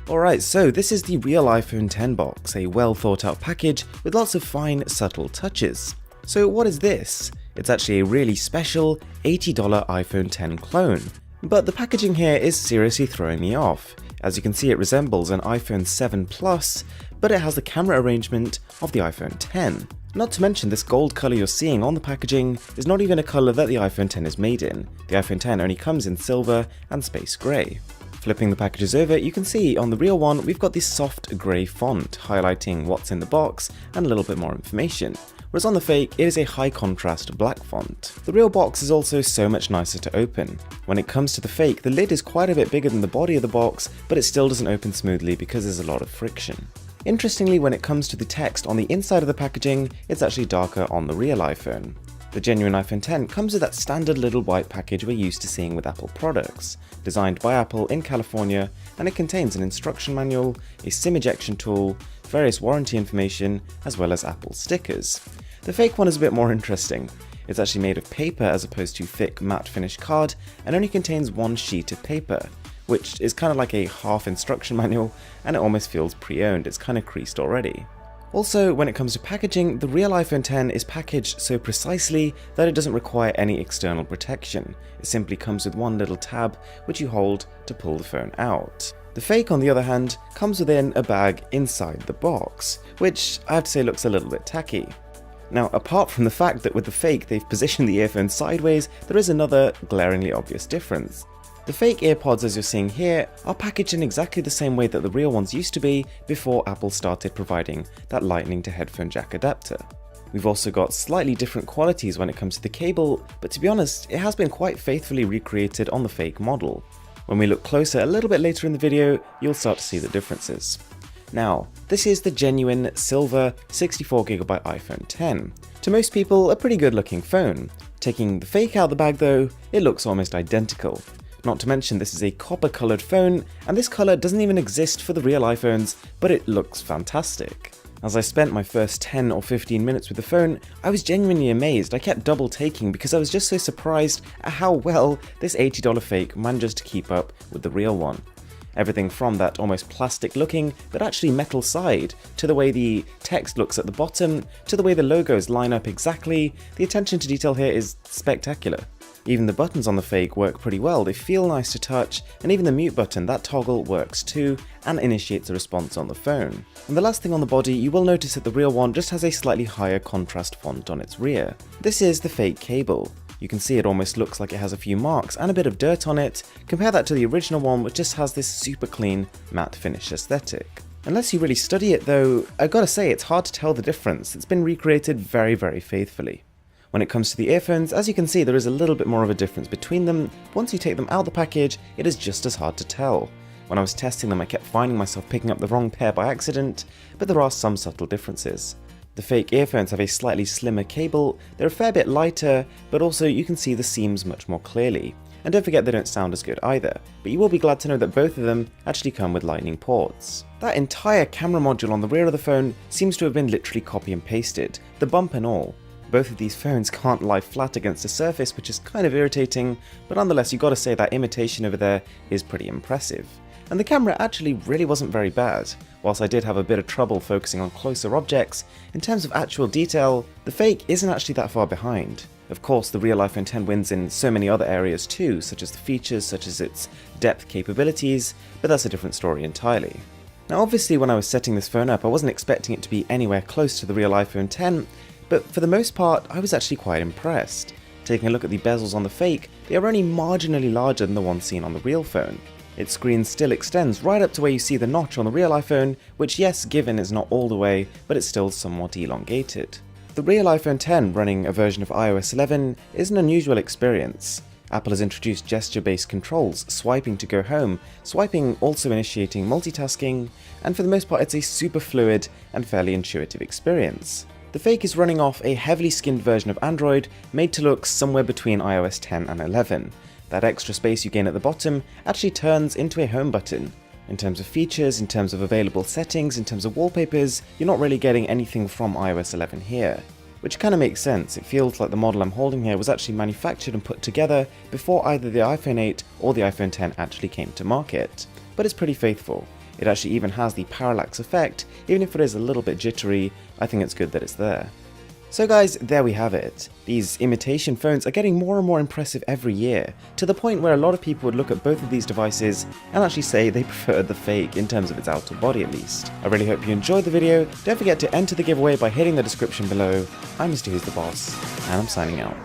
Alright, so this is the real iPhone X box, a well thought out package with lots of fine, subtle touches. So what is this? It's actually a really special $80 iPhone X clone. But the packaging here is seriously throwing me off. As you can see, it resembles an iPhone 7 Plus, but it has the camera arrangement of the iPhone X. Not to mention, this gold colour you're seeing on the packaging is not even a colour that the iPhone X is made in. The iPhone X only comes in silver and space grey. Flipping the packages over, you can see on the real one we've got this soft grey font highlighting what's in the box and a little bit more information, whereas on the fake it is a high contrast black font. The real box is also so much nicer to open. When it comes to the fake, the lid is quite a bit bigger than the body of the box, but it still doesn't open smoothly because there's a lot of friction. Interestingly, when it comes to the text on the inside of the packaging, it's actually darker on the real iPhone. The genuine iPhone X comes with that standard little white package we're used to seeing with Apple products, designed by Apple in California, and it contains an instruction manual, a SIM ejection tool, various warranty information, as well as Apple stickers. The fake one is a bit more interesting. It's actually made of paper as opposed to thick matte finish card, and only contains one sheet of paper, which is kind of like a half instruction manual, and it almost feels pre-owned. It's kind of creased already. Also, when it comes to packaging, the real iPhone X is packaged so precisely that it doesn't require any external protection. It simply comes with one little tab which you hold to pull the phone out. The fake, on the other hand, comes within a bag inside the box, which I have to say looks a little bit tacky. Now, apart from the fact that with the fake they've positioned the earphone sideways, there is another glaringly obvious difference. The fake AirPods, as you're seeing here, are packaged in exactly the same way that the real ones used to be before Apple started providing that lightning to headphone jack adapter. We've also got slightly different qualities when it comes to the cable, but to be honest, it has been quite faithfully recreated on the fake model. When we look closer a little bit later in the video, you'll start to see the differences. Now, this is the genuine silver 64GB iPhone X. To most people, a pretty good looking phone. Taking the fake out of the bag though, it looks almost identical. Not to mention, this is a copper coloured phone, and this colour doesn't even exist for the real iPhones, but it looks fantastic. As I spent my first 10 or 15 minutes with the phone, I was genuinely amazed. I kept double taking because I was just so surprised at how well this $80 fake manages to keep up with the real one. Everything from that almost plastic looking but actually metal side, to the way the text looks at the bottom, to the way the logos line up exactly. The attention to detail here is spectacular. Even the buttons on the fake work pretty well, they feel nice to touch, and even the mute button, that toggle works too, and initiates a response on the phone. And the last thing on the body, you will notice that the real one just has a slightly higher contrast font on its rear. This is the fake cable. You can see it almost looks like it has a few marks and a bit of dirt on it. Compare that to the original one, which just has this super clean matte finish aesthetic. Unless you really study it though, I've got to say it's hard to tell the difference. It's been recreated very, very faithfully. When it comes to the earphones, as you can see, there is a little bit more of a difference between them. Once you take them out of the package, it is just as hard to tell. When I was testing them, I kept finding myself picking up the wrong pair by accident, but there are some subtle differences. The fake earphones have a slightly slimmer cable, they're a fair bit lighter, but also you can see the seams much more clearly. And don't forget they don't sound as good either, but you will be glad to know that both of them actually come with lightning ports. That entire camera module on the rear of the phone seems to have been literally copy and pasted, the bump and all. Both of these phones can't lie flat against a surface, which is kind of irritating, but nonetheless you gotta say that imitation over there is pretty impressive. And the camera actually really wasn't very bad. Whilst I did have a bit of trouble focusing on closer objects, in terms of actual detail, the fake isn't actually that far behind. Of course, the real iPhone X wins in so many other areas too, such as the features, such as its depth capabilities, but that's a different story entirely. Now obviously when I was setting this phone up, I wasn't expecting it to be anywhere close to the real iPhone X, but for the most part, I was actually quite impressed. Taking a look at the bezels on the fake, they are only marginally larger than the ones seen on the real phone. Its screen still extends right up to where you see the notch on the real iPhone, which yes, given is not all the way, but it's still somewhat elongated. The real iPhone X running a version of iOS 11 is an unusual experience. Apple has introduced gesture-based controls, swiping to go home, swiping also initiating multitasking, and for the most part it's a super fluid and fairly intuitive experience. The fake is running off a heavily skinned version of Android made to look somewhere between iOS 10 and 11. That extra space you gain at the bottom actually turns into a home button. In terms of features, in terms of available settings, in terms of wallpapers, you're not really getting anything from iOS 11 here. Which kind of makes sense. It feels like the model I'm holding here was actually manufactured and put together before either the iPhone 8 or the iPhone X actually came to market. But it's pretty faithful. It actually even has the parallax effect. Even if it is a little bit jittery, I think it's good that it's there. So guys, there we have it. These imitation phones are getting more and more impressive every year, to the point where a lot of people would look at both of these devices and actually say they prefer the fake in terms of its outer body at least. I really hope you enjoyed the video. Don't forget to enter the giveaway by hitting the description below. I'm Mr. Who's the Boss, and I'm signing out.